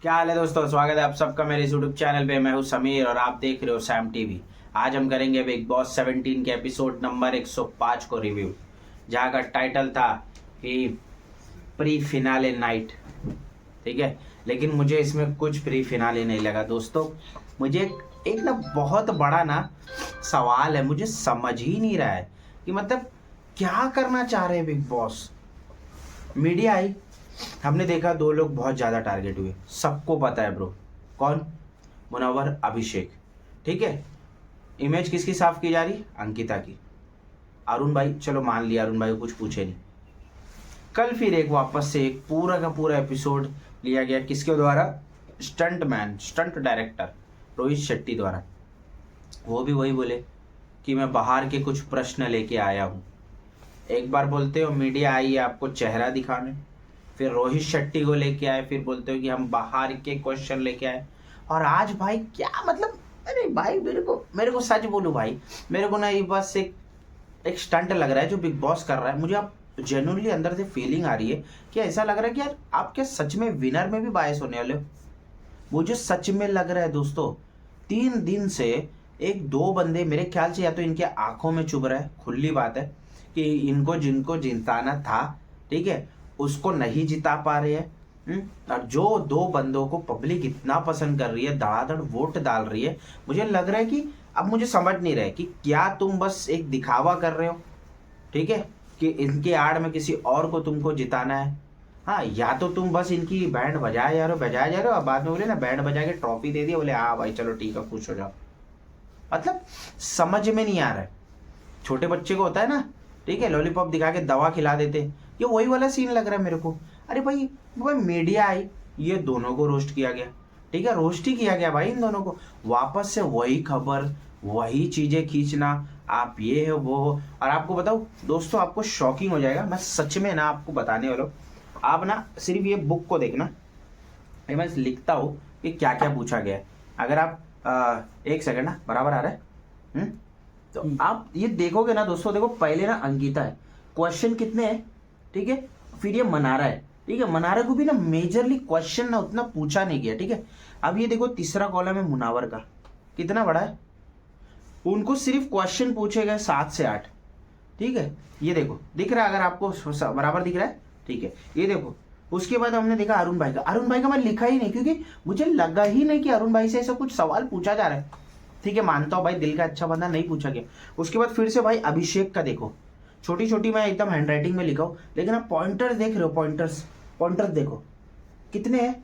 क्या हाल है दोस्तों। स्वागत है आप सबका मेरे यूट्यूब चैनल पे। मैं हूं समीर और आप देख रहे हो सैम टीवी। आज हम करेंगे बिग बॉस 17 के एपिसोड नंबर 105 को रिव्यू, जहां का टाइटल था कि प्री फिनाले नाइट। ठीक है, लेकिन मुझे इसमें कुछ प्री फिनाले नहीं लगा दोस्तों। मुझे एक ना बहुत बड़ा ना सवाल है, मुझे समझ ही नहीं रहा है कि मतलब क्या करना चाह रहे हैं बिग बॉस। मीडिया आई, हमने देखा दो लोग बहुत ज़्यादा टारगेट हुए, सबको पता है ब्रो। कौन? मुनव्वर, अभिषेक। ठीक है, इमेज किसकी साफ की जा रही? अंकिता की। अरुण भाई, चलो मान लिया अरुण भाई को कुछ पूछे नहीं। कल फिर एक वापस से एक पूरा का पूरा एपिसोड लिया गया, किसके द्वारा? Stunt man, stunt director Rohit Shetty द्वारा। वो भी वही बोले कि मैं बाहर के कुछ प्रश्न लेके आया हूँ। एक बार बोलते हो मीडिया आई है आपको चेहरा दिखाने, फिर रोहित शेट्टी को लेके आए, फिर बोलते हो कि हम बाहर के क्वेश्चन लेके आए। और आज भाई क्या मतलब, अरे भाई मेरे को सच बोलूं भाई, मेरे को ना ये बस एक स्टंट लग रहा है जो बिग बॉस कर रहा है। मुझे अब जेन्युइनली अंदर से फीलिंग आ रही है कि ऐसा लग रहा है कि यार आप क्या सच में विनर में भी बायस होने वाले हो। मुझे सच में लग रहा है दोस्तों, 3 दिन से एक दो बंदे मेरे ख्याल से या तो इनके आंखों में चुभ रहा है, खुली बात है कि इनको जिनको जिताना था, ठीक है, उसको नहीं जिता पा रहे हैं। और जो दो बंदों को पब्लिक इतना पसंद कर रही है, धड़ाधड़ वोट डाल रही है, मुझे लग रहा है कि अब मुझे समझ नहीं रहा है कि क्या तुम बस एक दिखावा कर रहे हो, ठीक है, कि इनके आड़ में किसी और को तुमको जिताना है। हाँ, या तो तुम बस इनकी बैंड बजाए जा रहे हो, बजाए जा रहे हो, और बाद में बोले ना बैंड बजा के ट्रॉफी दे दी, बोले हाँ भाई चलो ठीक है खुश हो जाओ। मतलब समझ में नहीं आ रहा है। छोटे बच्चे को होता है ना, ठीक है, लॉलीपॉप दिखा के दवा खिला देते, ये वही वाला सीन लग रहा है मेरे को। अरे भाई भाई मीडिया आई, ये दोनों को रोस्ट किया गया, ठीक है, रोस्ट ही किया गया भाई इन दोनों को। वापस से वही खबर, वही चीजें खींचना, आप ये हो वो हो। और आपको बताओ दोस्तों, आपको शॉकिंग हो जाएगा, मैं सच में ना आपको बताने वाला हूँ। आप ना सिर्फ ये बुक को देखना, मैं लिखता हूँ कि क्या क्या पूछा गया है। अगर आप एक सेकंड ना, बराबर आ रहा है। तो आप ये देखोगे ना दोस्तों, देखो पहले ना अंकिता है, क्वेश्चन कितने हैं, ठीक है, फिर ये मनारा है, ठीक है, मनारा को भी ना मेजरली क्वेश्चन ना उतना पूछा नहीं गया, ठीक है। अब ये देखो तीसरा कॉलम है मुनावर का, कितना बड़ा है, उनको सिर्फ क्वेश्चन पूछे गए 7 से 8, ठीक है। ये देखो दिख रहा है, अगर आपको बराबर दिख रहा है, ठीक है, ये देखो। उसके बाद हमने देखा अरुण भाई का, अरुण भाई का मैं लिखा ही नहीं क्योंकि मुझे लगा ही नहीं कि अरुण भाई से ऐसा कुछ सवाल पूछा जा रहा है। ठीक है, मानता हूँ भाई दिल का अच्छा बंदा, नहीं पूछा गया। उसके बाद फिर से भाई अभिषेक का देखो, छोटी छोटी मैं एकदम हैंडराइटिंग में लिखा हूँ, लेकिन आप पॉइंटर्स देख रहे हो, पॉइंटर्स पॉइंटर्स देखो कितने हैं।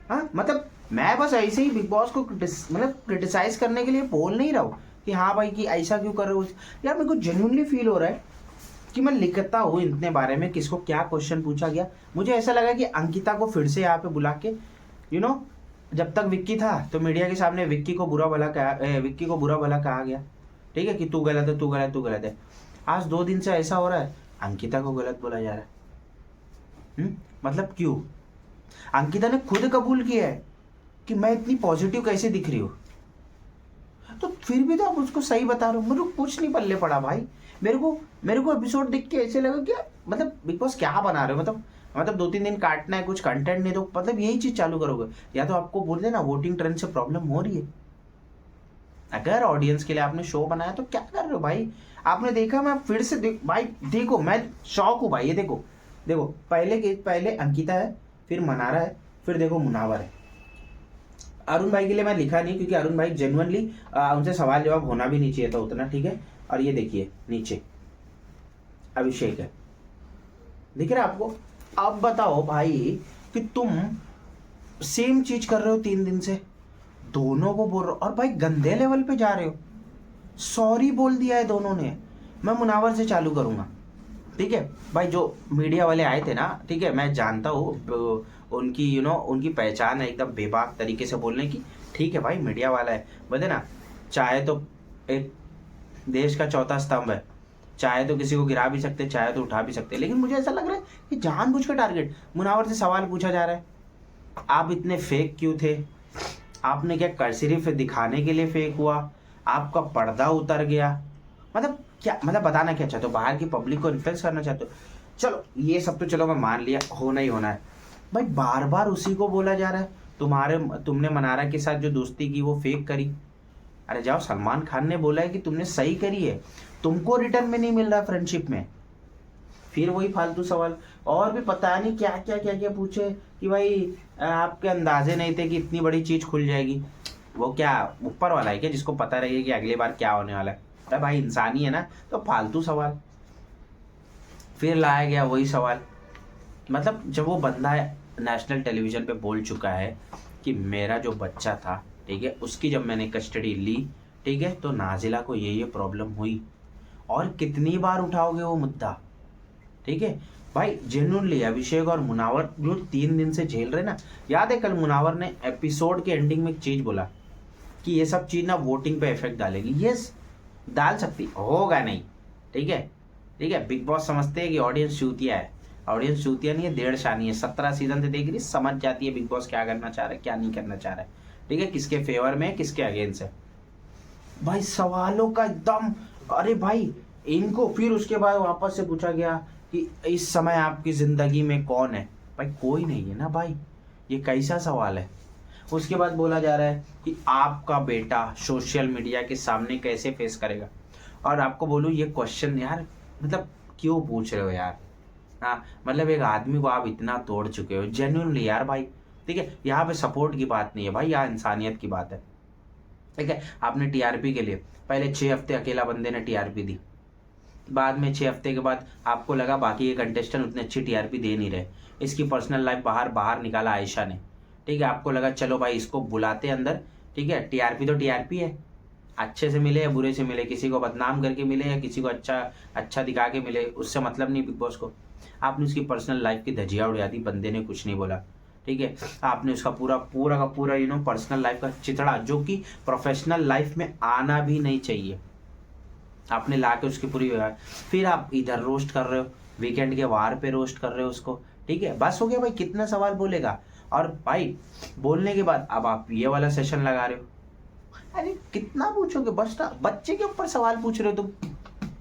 हाँ मतलब मैं बस ऐसे ही बिग बॉस को मतलब क्रिटिसाइज करने के लिए बोल नहीं रहा हूँ कि हाँ भाई कि ऐसा क्यों कर रहे हो। यार मेरे को जेन्युइनली फील हो रहा है कि मैं लिखता हूँ इतने बारे में, किसको क्या क्वेश्चन पूछा गया। मुझे ऐसा लगा कि अंकिता को फिर से यहाँ पे बुला के, यू नो, जब तक विक्की था तो मीडिया के सामने विक्की को बुरा भला कहा गया, ठीक है, कि तू गलत है, तू गलत, तू गलत है। आज 2 दिन से ऐसा हो रहा है, अंकिता को गलत बोला जा रहा है। मतलब क्यों? अंकिता ने खुद कबूल किया है कि मैं इतनी पॉजिटिव कैसे दिख रही हूँ, तो फिर भी तो आप उसको सही बता रहे हो। मेरे को कुछ नहीं पल्ले पड़ा भाई। मेरे को एपिसोड देख के ऐसे लगा कि मतलब बिग बॉस क्या बना रहे हो। मतलब 2-3 दिन काटना है, कुछ कंटेंट नहीं, तो मतलब यही चीज चालू करोगे। या तो आपको बोल देना वोटिंग ट्रेंड से प्रॉब्लम हो रही है। अगर ऑडियंस के लिए आपने शो बनाया तो क्या कर रहे हो भाई। आपने देखा, मैं फिर से भाई देखो, मैं शौक हूँ भाई। ये देखो देखो, पहले अंकिता है, फिर मनारा है, फिर देखो मुनावर है। अरुण भाई के लिए मैं लिखा नहीं क्योंकि अरुण भाई जेन्युइनली उनसे सवाल जवाब होना भी नहीं चाहिए था उतना, ठीक है। और ये देखिए नीचे अभिषेक है, दिख रहा है आपको। अब बताओ भाई कि तुम सेम चीज कर रहे हो 3 दिन से, दोनों को बोल रहे हो, और भाई गंदे लेवल पे जा रहे हो। सॉरी बोल दिया है दोनों ने। मैं मुनावर से चालू करूंगा, ठीक है भाई। जो मीडिया वाले आए थे ना, ठीक है, मैं जानता हूँ उनकी उनकी पहचान है एकदम बेबाक तरीके से बोलने की, ठीक है भाई, मीडिया वाला है, बोलते ना, चाहे तो एक देश का चौथा स्तंभ है, चाहे तो किसी को गिरा भी सकते, चाहे तो उठा भी सकते। लेकिन मुझे ऐसा लग रहा है कि जानबूझ के टारगेट मुनावर से सवाल पूछा जा रहा है। आप इतने फेक क्यों थे? आपने क्या कर, सिर्फ दिखाने के लिए फेक हुआ? आपका पर्दा उतर गया? मतलब क्या, मतलब बताना क्या चाहते हो? बाहर की पब्लिक को इन्फ्लुएंस करना चाहते हो? चलो ये सब तो चलो मैं मान लिया, होना ही होना है। भाई बार बार उसी को बोला जा रहा है, तुमने मनारा के साथ जो दोस्ती की वो फेक करी। अरे जाओ, सलमान खान ने बोला है कि तुमने सही करी है, तुमको रिटर्न में नहीं मिल रहा फ्रेंडशिप में। फिर वही फालतू सवाल, और भी पता नहीं क्या क्या क्या क्या पूछे कि भाई आपके अंदाजे नहीं थे कि इतनी बड़ी चीज खुल जाएगी। वो क्या ऊपर वाला है क्या जिसको पता रहे कि अगली बार क्या होने वाला है? अरे भाई इंसान ही है ना, तो फालतू सवाल। फिर लाया गया वही सवाल। मतलब जब वो बंदा नेशनल टेलीविजन पे बोल चुका है कि मेरा जो बच्चा था, ठीक है, उसकी जब मैंने कस्टडी ली, ठीक है, तो नाजिला को ये प्रॉब्लम हुई। और कितनी बार उठाओगे वो मुद्दा? ठीक है भाई, जेन्युइनली अभिषेक और मुनावर जो 3 दिन से झेल रहे ना, याद है कल मुनावर ने एपिसोड के एंडिंग में एक चीज बोला कि ये सब चीज ना वोटिंग पे इफेक्ट डालेगी। यस, डाल सकती, होगा नहीं। ठीक है, ठीक है, बिग बॉस समझते हैं कि ऑडियंस चूतिया है। ऑडियंस चूतिया नहीं है, डेढ़ शानी है। 17 सीजन से देख रही, समझ जाती है बिग बॉस क्या करना चाह रहा है, क्या नहीं करना चाह रहा है। ठीक है, किसके फेवर में है, किसके अगेंस्ट है। भाई सवालों का एकदम, अरे भाई इनको फिर उसके बाद वापस से पूछा गया कि इस समय आपकी जिंदगी में कौन है? भाई कोई नहीं है ना भाई, ये कैसा सवाल है? उसके बाद बोला जा रहा है कि आपका बेटा सोशल मीडिया के सामने कैसे फेस करेगा। और आपको बोलूं ये क्वेश्चन यार, मतलब क्यों पूछ रहे हो यार? हाँ, मतलब एक आदमी को आप इतना तोड़ चुके हो जेन्युइनली यार भाई। ठीक है, यहाँ पे सपोर्ट की बात नहीं है भाई, यहाँ इंसानियत की बात है। ठीक है, आपने टीआरपी के लिए पहले 6 हफ्ते अकेला बंदे ने टीआरपी दी, बाद में 6 हफ्ते के बाद आपको लगा बाकी के कंटेस्टेंट उतने अच्छी टीआरपी दे नहीं रहे, इसकी पर्सनल लाइफ बाहर बाहर निकाला आयशा ने। ठीक है, आपको लगा चलो भाई इसको बुलाते अंदर। ठीक है, टीआरपी तो टीआरपी है, अच्छे से मिले या बुरे से मिले, किसी को बदनाम करके मिले या किसी को अच्छा अच्छा दिखा के मिले, उससे मतलब नहीं बिग बॉस को। आपने उसकी पर्सनल लाइफ की धजिया उड़ा दी, बंदे ने कुछ नहीं बोला। ठीक है, आपने उसका पूरा पूरा का पूरा पर्सनल लाइफ का चिथड़ा, जो कि प्रोफेशनल लाइफ में आना भी नहीं चाहिए, आपने ला के उसकी पूरी। फिर आप इधर रोस्ट कर रहे हो, वीकेंड के वार पे रोस्ट कर रहे हो उसको। ठीक है, बस हो गया भाई, कितना सवाल बोलेगा? और भाई बोलने के बाद अब आप ये वाला सेशन लगा रहे हो। अरे कितना पूछोगे? बस ना, बच्चे के ऊपर सवाल पूछ रहे हो तुम।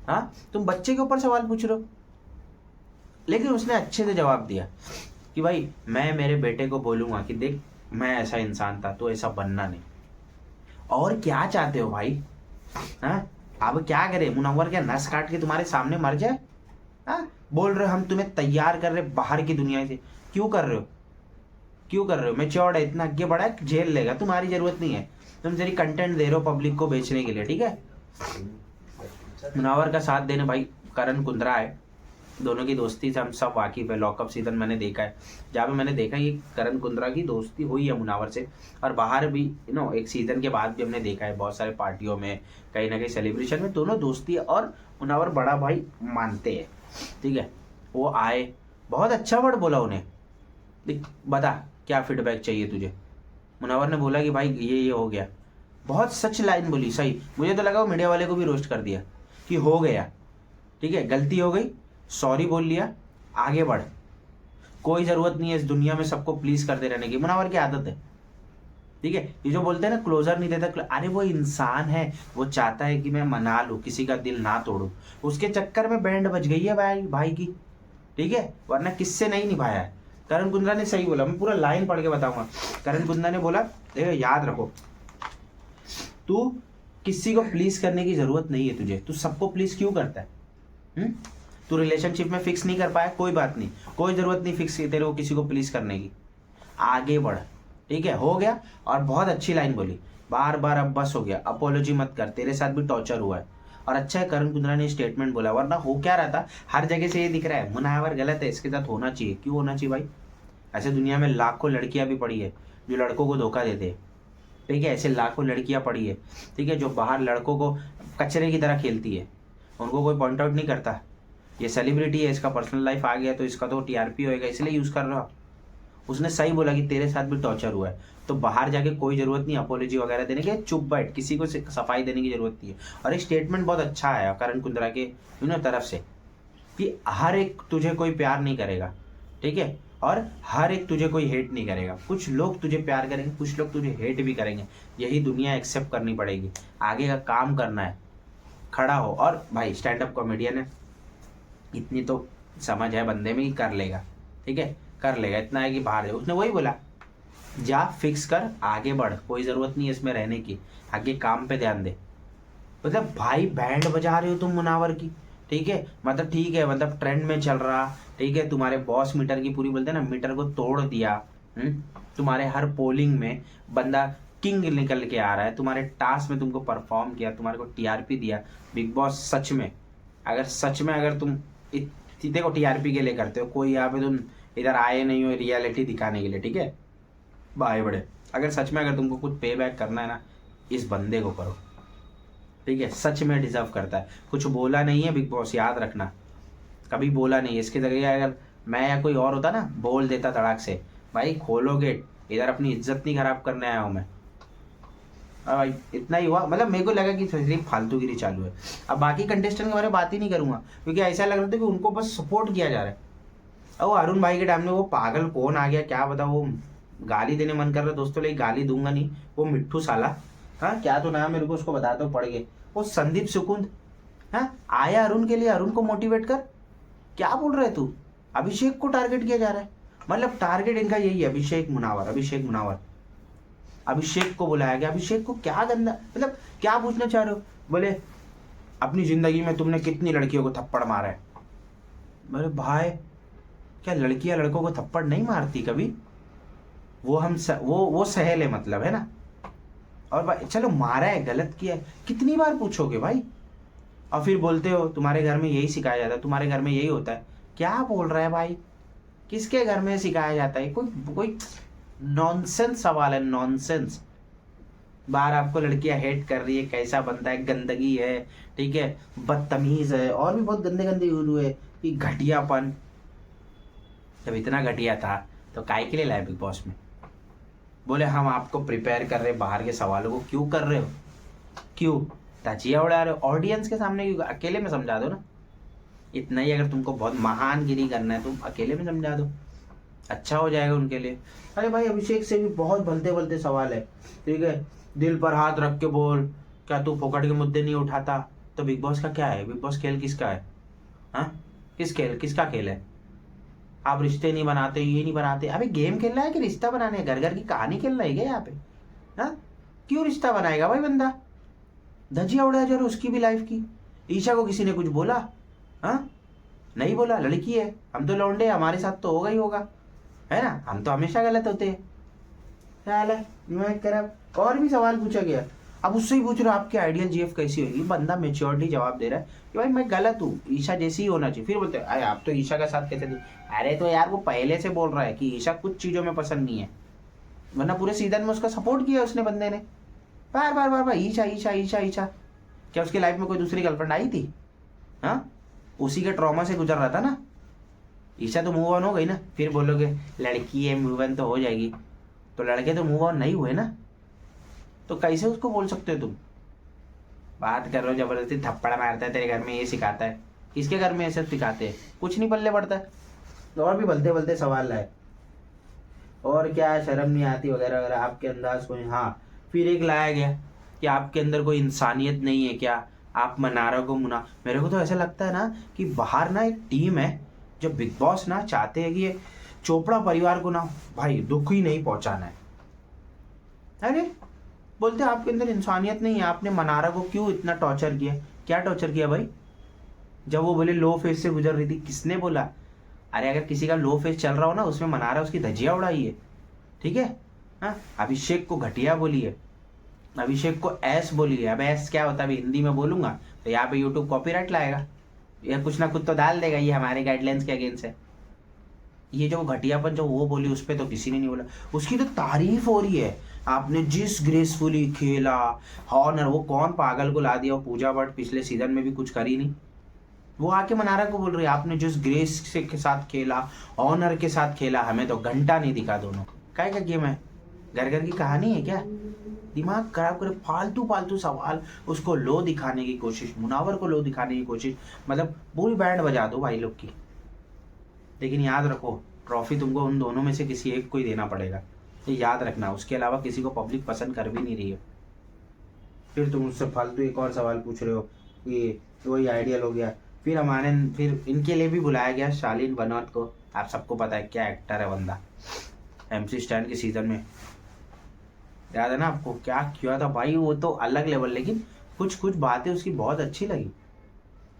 हाँ, तुम बच्चे के ऊपर सवाल पूछ रहे हो। लेकिन उसने अच्छे से जवाब दिया कि भाई मैं मेरे बेटे को बोलूंगा कि देख मैं ऐसा इंसान था, तो ऐसा बनना नहीं। और क्या चाहते हो भाई? हाँ, अब क्या करे? मुनव्वर क्या नस काट के तुम्हारे सामने मर जाए? हाँ, बोल रहे हो हम तुम्हें तैयार कर रहे बाहर की दुनिया से। क्यों कर रहे हो? क्यों कर रहे हो? मैच्योर्ड है, इतना आगे बढ़ा है, झेल लेगा, तुम्हारी जरूरत नहीं है। तुम जरी कंटेंट दे रहे हो पब्लिक को बेचने के लिए। ठीक है, मुनव्वर का साथ देने भाई करण कुंद्रा है, दोनों की दोस्ती से हम सब वाकिफ है। लॉकअप सीजन मैंने देखा है, जहाँ पे मैंने देखा ये करण कुंद्रा की दोस्ती हुई है मुनावर से, और बाहर भी एक सीजन के बाद भी हमने देखा है बहुत सारे पार्टियों में, कहीं ना कहीं सेलिब्रेशन में दोनों दोस्ती है, और मुनावर बड़ा भाई मानते हैं। ठीक है, वो आए, बहुत अच्छा वर्ड बोला उन्हें, देख बता क्या फीडबैक चाहिए तुझे। मुनावर ने बोला कि भाई ये हो गया, बहुत सच लाइन बोली, सही। मुझे तो लगा वो मीडिया वाले को भी रोस्ट कर दिया कि हो गया, ठीक है, गलती हो गई, सॉरी बोल लिया, आगे बढ़, कोई जरूरत नहीं है इस दुनिया में सबको प्लीज करते रहने की। मुनावर की आदत है। ठीक है, ये जो बोलते हैं ना क्लोजर नहीं देता, अरे वो इंसान है, वो चाहता है कि मैं मना लूं, किसी का दिल ना तोड़ूं, उसके चक्कर में बैंड बज गई है भाई भाई की। ठीक है, वरना किससे नहीं निभाया है। करण कुंद्रा ने सही बोला, मैं पूरा लाइन पढ़ के बताऊंगा। करण कुंद्रा ने बोला देखो याद रखो, तू किसी को प्लीज करने की जरूरत नहीं है तुझे, तू सबको प्लीज क्यों करता है? तू रिलेशनशिप में फिक्स नहीं कर पाया, कोई बात नहीं, कोई जरूरत नहीं फिक्स तेरे को किसी को प्लीज करने की, आगे बढ़। ठीक है, हो गया। और बहुत अच्छी लाइन बोली, बार बार अब बस हो गया, अपोलॉजी मत कर, तेरे साथ भी टॉर्चर हुआ है। और अच्छा है करण कुंद्रा ने स्टेटमेंट बोला, वरना हो क्या रहा था, हर जगह से ये दिख रहा है मुनावर गलत है, इसके साथ होना चाहिए। क्यों होना चाहिए भाई? ऐसे दुनिया में लाखों लड़कियां भी पड़ी है जो लड़कों को धोखा देते हैं। ठीक है, ऐसे लाखों लड़कियां पड़ी है, ठीक है, जो बाहर लड़कों को कचरे की तरह खेलती है, उनको कोई पॉइंट आउट नहीं करता। ये सेलिब्रिटी है, इसका पर्सनल लाइफ आ गया तो इसका तो टीआरपी होएगा, इसलिए यूज कर रहा हो। उसने सही बोला कि तेरे साथ भी टॉर्चर हुआ है, तो बाहर जाके कोई जरूरत नहीं अपोलॉजी वगैरह देने की, चुप बैठ, किसी को सफाई देने की जरूरत नहीं है। और एक स्टेटमेंट बहुत अच्छा आया करण कुंद्रा के तरफ से कि हर एक तुझे कोई प्यार नहीं करेगा, ठीक है, और हर एक तुझे कोई हेट नहीं करेगा। कुछ लोग तुझे प्यार करेंगे, कुछ लोग तुझे हेट भी करेंगे, यही दुनिया एक्सेप्ट करनी पड़ेगी। आगे का काम करना है, खड़ा हो। और भाई स्टैंड अप कॉमेडियन है, इतनी तो समझ है बंदे में ही कर लेगा। ठीक है, कर लेगा, इतना है कि बाहर जाओ। उसने वही बोला, जा फिक्स कर, आगे बढ़, कोई ज़रूरत नहीं है इसमें रहने की, आगे काम पे ध्यान दे। मतलब भाई बैंड बजा रहे हो तुम मुनावर की, ठीक है, मतलब ठीक है, मतलब ट्रेंड में चल रहा, ठीक है, तुम्हारे बॉस मीटर की पूरी बोलते हैं ना, मीटर को तोड़ दिया। तुम्हारे हर पोलिंग में बंदा किंग निकल के आ रहा है, तुम्हारे टास्क में तुमको परफॉर्म किया, तुम्हारे को टीआरपी दिया। बिग बॉस सच में अगर तुम देखो टीआरपी के लिए करते हो, कोई यहाँ पे तुम इधर आए नहीं हो रियलिटी दिखाने के लिए, ठीक है भाई बड़े, अगर सच में अगर तुमको कुछ पे बैक करना है ना, इस बंदे को करो, ठीक है, सच में डिजर्व करता है। कुछ बोला नहीं है बिग बॉस, याद रखना, कभी बोला नहीं है। इसके जरिए अगर मैं या कोई और होता ना, बोल देता धड़ाक से, भाई खोलो गेट, इधर अपनी इज्जत नहीं खराब करने आया हूँ मैं। भाई इतना ही हुआ, मतलब मेरे को लगा कि सिर्फ फालतूगिरी चालू है। अब बाकी कंटेस्टेंट के बारे में बात ही नहीं करूंगा, क्योंकि ऐसा लग रहा था कि उनको बस सपोर्ट किया जा रहा है। और वो अरुण भाई के टाइम में वो पागल कौन आ गया क्या बता, वो गाली देने मन कर रहा दोस्तों, लेकिन गाली दूंगा नहीं, वो मिट्ठू साला, हाँ क्या तो नाम मेरे को उसको बता दो पड़ गए, वो संदीप सुकुंद, हाँ आया अरुण के लिए, अरुण को मोटिवेट कर, क्या बोल रहे तू, अभिषेक को टारगेट किया जा रहा है। मतलब टारगेट इनका यही है, अभिषेक मुनावर, अभिषेक को बुलाया गया। अभिषेक को क्या गंदा, मतलब क्या पूछना चाह रहे हो, बोले अपनी जिंदगी में तुमने कितनी लड़कियों को थप्पड़ मारा है। बोले भाई क्या लड़कियां लड़कों को थप्पड़ नहीं मारती कभी, वो हम वो सहेल है, मतलब है ना। और भाई चलो मारा है, गलत किया है, कितनी बार पूछोगे भाई। और फिर बोलते हो तुम्हारे घर में यही सिखाया जाता है, तुम्हारे घर में यही होता है। क्या बोल रहा है भाई, किसके घर में सिखाया जाता है, कोई नॉनसेंस सवाल है, नॉनसेंस। बाहर आपको लड़कियां हेट कर रही है, कैसा बनता है, गंदगी है, ठीक है, बदतमीज है, और भी बहुत गंदे गंदे हुए कि घटियापन। जब इतना घटिया था तो काय के लिए लाए बिग बॉस में। बोले हम आपको प्रिपेयर कर रहे, बाहर के सवालों को क्यों कर रहे हो, क्यों धजिया उड़ा रहे हो ऑडियंस के सामने, क्यों अकेले में समझा दो ना। इतना ही अगर तुमको बहुत महानगिरी करना है, तुम अकेले में समझा दो, अच्छा हो जाएगा उनके लिए। अरे भाई अभिषेक से भी बहुत भलते भलते सवाल है, ठीक है, दिल पर हाथ रख के बोल, क्या तू फोकट के मुद्दे नहीं उठाता। तो बिग बॉस का क्या है, बिग बॉस खेल किसका है, हाँ किसका खेल है। आप रिश्ते नहीं बनाते, ये नहीं बनाते, अभी गेम खेल रहा है कि रिश्ता बनाने, घर घर की कहानी खेल रहा है क्या यहाँ पे, हाँ क्यों रिश्ता बनाएगा भाई बंदा, धजिया उड़ा जा रहा उसकी भी लाइफ की। ईशा को किसी ने कुछ बोला, हाँ नहीं बोला, लड़की है, हम तो लौंडे, हमारे साथ तो होगा ही होगा, है ना, हम तो हमेशा गलत होते हैं। ख्याल है मैं कह रहा, और भी सवाल पूछा गया, अब उससे ही पूछ रहा आपकी आइडियल जीएफ कैसी होगी। बंदा मेच्योरिटी जवाब दे रहा है कि भाई मैं गलत हूँ, ईशा जैसी ही होना चाहिए। फिर बोलते हैं आप तो ईशा का साथ कैसे दी। अरे तो यार वो पहले से बोल रहा है कि ईशा कुछ चीज़ों में पसंद नहीं है, वरना पूरे सीजन में उसका सपोर्ट किया उसने, बंदे ने बार बार बार बार ईशा ईशा ईशा ईशा। क्या उसकी लाइफ में कोई दूसरी गर्लफ्रेंड आई थी, हाँ उसी के ट्रॉमा से गुजर रहा था ना। ईशा तो मूव ऑन हो गई ना, फिर बोलोगे लड़की है मूव ऑन तो हो जाएगी, तो लड़के तो मूव ऑन नहीं हुए ना, तो कैसे उसको बोल सकते हो तुम। बात कर रहे हो जबरदस्ती थप्पड़ मारता है, तेरे घर में ये सिखाता है, किसके घर में ये सब सिखाते हैं, कुछ नहीं पल्ले पड़ता है। और भी बलते बलते सवाल लाए, और क्या शर्म नहीं आती वगैरह वगैरह, आपके अंदाज को। हाँ फिर एक लाया गया कि आपके अंदर कोई इंसानियत नहीं है क्या, आप मनारा को मुना। मेरे को तो ऐसा लगता है ना कि बाहर ना एक टीम है जो बिग बॉस ना चाहते हैं कि ये चोपड़ा परिवार को ना भाई दुख ही नहीं पहुंचाना है। अरे बोलते आपके अंदर इंसानियत नहीं है, आपने मनारा को क्यों इतना टॉर्चर किया, क्या टॉर्चर किया भाई। जब वो बोले लो फेज से गुजर रही थी, किसने बोला। अरे अगर किसी का लो फेज चल रहा हो ना, उसमें मनारा उसकी धजिया उड़ाई है, ठीक है। हाँ अभिषेक को घटिया बोली है, अभिषेक को ऐस बोली है। अब ऐस क्या होता है, अभी हिंदी में बोलूंगा तो यहाँ पे यूट्यूब कॉपीराइट लाएगा, या कुछ ना कुछ तो डाल देगा, ये हमारे गाइडलाइंस के अगेंस्ट है। ये जो घटियापन जो वो बोली उस पर तो किसी ने नहीं बोला, उसकी तो तारीफ हो रही है। आपने जिस ग्रेसफुली खेला, हॉनर, वो कौन पागल को ला दिया, वो पूजा भट्ट पिछले सीजन में भी कुछ करी नहीं, वो आके मनारा को बोल रही है आपने जिस ग्रेस के साथ खेला, ऑनर के साथ खेला, हमें तो घंटा नहीं दिखा। दोनों काय का गेम है, घर घर की कहानी है क्या, दिमाग खराब करे, फालतू फालतू सवाल, उसको लो दिखाने की कोशिश, मुनावर को लो दिखाने की कोशिश, मतलब पूरी बैंड बजा दो भाई लोग की। लेकिन याद रखो ट्रॉफी तुमको उन दोनों में से किसी एक को ही देना पड़ेगा, ये याद रखना, उसके अलावा किसी को पब्लिक पसंद कर भी नहीं रही है। फिर तुम उससे फालतू एक और सवाल पूछ रहे हो, ये वही आइडियल हो गया। फिर इनके लिए भी बुलाया गया शालीन बनौत को, आप सबको पता है क्या एक्टर है बंदा। MC स्टैन के सीजन में याद है ना आपको क्या किया था भाई, वो तो अलग लेवल। लेकिन कुछ कुछ बातें उसकी बहुत अच्छी लगी।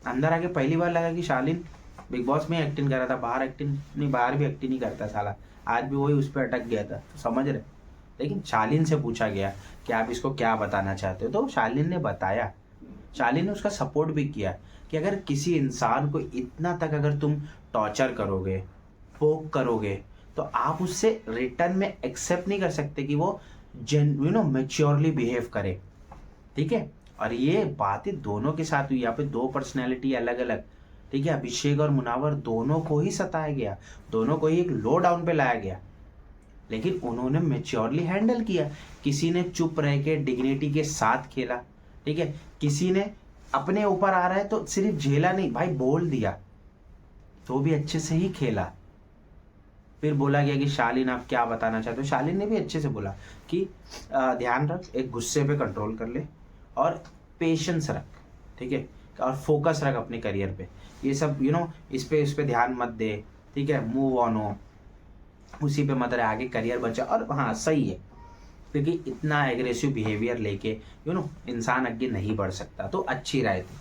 अंदर आके पहली बार लगा कि शालीन बिग बॉस में एक्टिंग कर रहा था, बाहर एक्टिंग नहीं, बाहर भी एक्टिंग नहीं करता साला। आज भी वही उस पर अटक गया था, तो समझ रहे। लेकिन शालीन से पूछा गया कि आप इसको क्या बताना चाहते हो, तो शालीन ने बताया। शालीन ने उसका सपोर्ट भी किया कि अगर किसी इंसान को इतना तक अगर तुम टॉर्चर करोगे, पोक करोगे, तो आप उससे रिटर्न में एक्सेप्ट नहीं कर सकते कि वो मेच्योरली बिहेव करे। ठीक है, और ये बातें दोनों के साथ हुई। यहाँ पे दो पर्सनैलिटी अलग अलग, ठीक है, अभिषेक और मुनावर दोनों को ही सताया गया, दोनों को ही एक लो डाउन पे लाया गया, लेकिन उन्होंने मेच्योरली हैंडल किया। किसी ने चुप रह के डिग्निटी के साथ खेला, ठीक है, किसी ने अपने ऊपर आ रहा है तो सिर्फ झेला नहीं भाई, बोल दिया, तो भी अच्छे से ही खेला। फिर बोला गया कि शालीन आप क्या बताना चाहते हो। शालीन ने भी अच्छे से बोला कि ध्यान रख, एक गुस्से पे कंट्रोल कर ले और पेशेंस रख, ठीक है, और फोकस रख अपने करियर पे। ये सब इस पे ध्यान मत दे, ठीक है, मूव ऑन हो, उसी पे मत रहे, आगे करियर बचा। और हाँ सही है, क्योंकि इतना एग्रेसिव बिहेवियर लेके इंसान आगे नहीं बढ़ सकता। तो अच्छी राय थी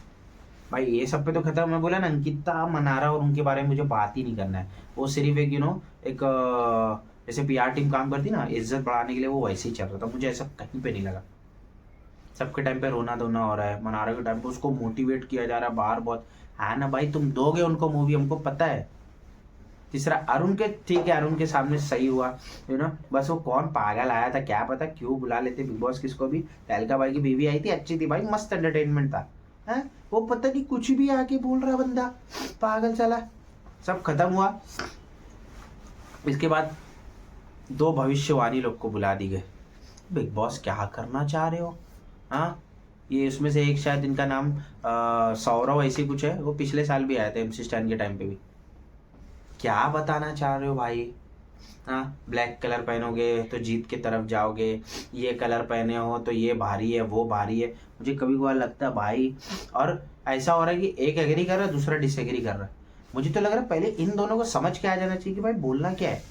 भाई। ये सब पे तो खत्म। मैं बोला ना, अंकिता मनारा और उनके बारे में मुझे बात ही नहीं करना है। वो सिर्फ एक एक जैसे PR टीम काम करती ना, इज्जत बढ़ाने के लिए, वो वैसे ही चल रहा था। मुझे ऐसा कहीं पे नहीं लगा। सबके टाइम पे रोना धोना हो रहा है, मनारा के टाइम पे उसको मोटिवेट किया जा रहा है बाहर बहुत है ना भाई, तुम दोगे उनको मूवी, हमको पता है। तीसरा अरुण के, ठीक है, अरुण के सामने सही हुआ, बस वो कौन पागल आया था, क्या पता क्यों बुला लेते बिग बॉस किसको भी। तहलका भाई की बीवी आई थी, अच्छी थी भाई, मस्त एंटरटेनमेंट था। है वो पता नहीं कुछ भी आके बोल रहा बंदा, पागल चला। सब खत्म हुआ। इसके बाद 2 भविष्यवाणी लोग को बुला दी गए। बिग बॉस क्या करना चाह रहे हो? हाँ, ये इसमें से एक शायद इनका नाम सौरव ऐसी कुछ है, वो पिछले साल भी आए थे MC स्टैन के टाइम पे भी। क्या बताना चाह रहे हो भाई? हाँ, ब्लैक कलर पहनोगे तो जीत की तरफ जाओगे, ये कलर पहने हो तो ये भारी है, वो भारी है। मुझे कभी कभार लगता है भाई, और ऐसा हो रहा है कि एक एग्री कर रहा है, दूसरा डिसएग्री कर रहा है। मुझे तो लग रहा है पहले इन दोनों को समझ के आ जाना चाहिए कि भाई बोलना क्या है।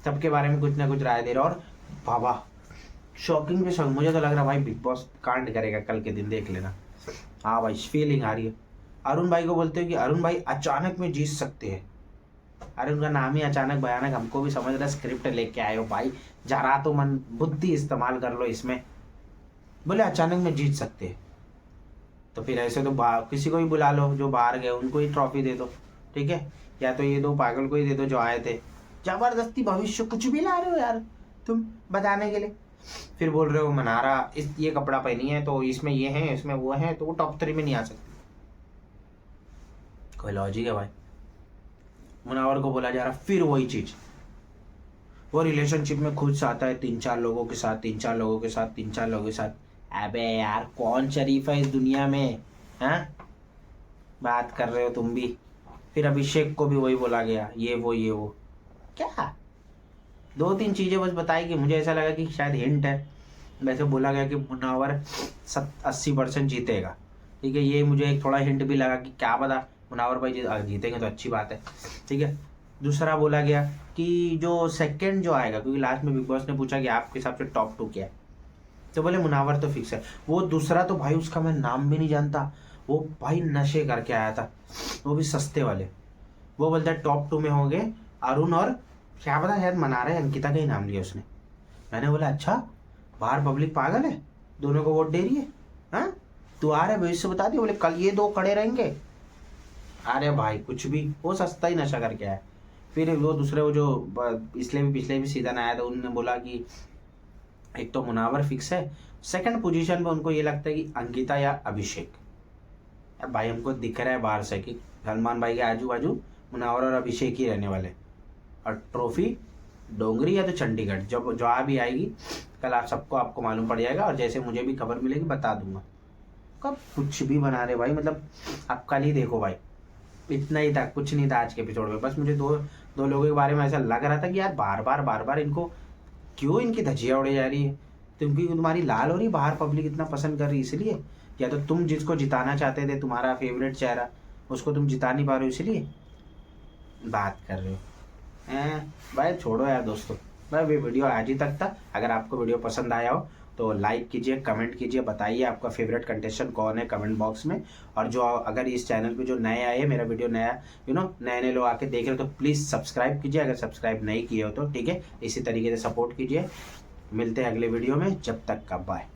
सबके बारे में कुछ ना कुछ राय दे रहा। और बाबा शॉकिंग के शॉक, मुझे तो लग रहा है भाई बिग बॉस कांड करेगा कल के दिन, देख लेना। हाँ भाई, फीलिंग आ रही है। अरुण भाई को बोलते हो कि अरुण भाई अचानक में जीत सकते हैं। अरे उनका नाम ही अचानक भयानक, हमको भी समझ रहा, स्क्रिप्ट लेके आए हो भाई, जरा तो मन बुद्धि इस्तेमाल कर लो इसमें। बोले अचानक में जीत सकते हैं, तो फिर ऐसे तो किसी को भी बुला लो जो बाहर गए, उनको ही ट्रॉफी दे दो, ठीक है, या तो ये 2 पागल को ही दे दो जो आए थे। जबरदस्ती भविष्य कुछ भी ला रहे हो यार तुम बताने के लिए। फिर बोल रहे हो मनारा ये कपड़ा पहनी है तो इसमें ये है, इसमें वो है, तो वो टॉप 3 में नहीं आ सकती। कोई लॉजिक है भाई? मुनावर को बोला जा रहा फिर वही चीज, वो रिलेशनशिप में खुद से आता है 3-4 लोगों के साथ, 3-4 लोगों के साथ, 3-4 लोगों के साथ। अबे यार कौन शरीफ है इस दुनिया में? हैं, बात कर रहे हो तुम भी। फिर अभिषेक को भी वही बोला गया, ये वो क्या 2-3 चीजें बस बताई कि मुझे ऐसा लगा कि शायद हिंट है। वैसे बोला गया कि मुनावर 80% जीतेगा, ठीक है, ये मुझे एक थोड़ा हिंट भी लगा कि क्या पता मुनावर भाई जीतेंगे तो अच्छी बात है, ठीक है। दूसरा बोला गया कि जो सेकंड जो आएगा, क्योंकि लास्ट में बिग बॉस ने पूछा कि आपके हिसाब से टॉप 2 क्या है, तो बोले मुनावर तो फिक्स है। वो दूसरा तो भाई उसका मैं नाम भी नहीं जानता, वो भाई नशे करके आया था, वो भी सस्ते वाले। वो बोलता है टॉप 2 में होंगे अरुण और क्या पता शायद मना रहे, अंकिता का ही नाम लिया उसने। मैंने बोला अच्छा, बाहर पब्लिक पागल है, दोनों को वोट दे रही है। हाँ, तू आ रहे भविष्य बता दिया, बोले कल ये 2 खड़े रहेंगे। अरे भाई कुछ भी, वो सस्ता ही नशा करके आया। फिर वो दूसरे वो जो इसलिए भी पिछले भी सीजन आया था, उन्होंने बोला कि एक तो मुनावर फिक्स है, सेकंड पोजीशन पे उनको ये लगता है कि अंकिता या अभिषेक। अब भाई हमको दिख रहा है बाहर से कि सलमान भाई के आजू बाजू मुनावर और अभिषेक ही रहने वाले, और ट्रॉफी डोंगरी या तो चंडीगढ़, जब जो भी आएगी कल आप सबको आपको मालूम पड़ जाएगा, और जैसे मुझे भी खबर मिलेगी बता दूंगा। कब कुछ भी बना रहे भाई, मतलब आप कल ही देखो भाई, इतना ही था, कुछ नहीं था आज के एपिसोड में। बस मुझे दो लोगों के बारे में ऐसा लग रहा था कि यार बार बार इनको क्यों इनकी धज्जियाँ उड़े जा रही है, क्योंकि तुम्हारी लाल हो रही, बाहर पब्लिक इतना पसंद कर रही इसलिए, या तो तुम जिसको जिताना चाहते थे, तुम्हारा फेवरेट चेहरा, उसको तुम जिता नहीं पा रहे हो इसलिए। बात कर रहे हो भाई छोड़ो यार दोस्तों। भाई वीडियो आज ही तक था। अगर आपको वीडियो पसंद आया हो तो लाइक कीजिए, कमेंट कीजिए, बताइए आपका फेवरेट कंटेस्टेंट कौन है कमेंट बॉक्स में। और जो अगर इस चैनल पे जो नए आए, मेरा वीडियो नया नए नए लोग आके देख रहे हो तो प्लीज़ सब्सक्राइब कीजिए, अगर सब्सक्राइब नहीं किए हो तो ठीक है। इसी तरीके से सपोर्ट कीजिए। मिलते हैं अगले वीडियो में, जब तक का बाय।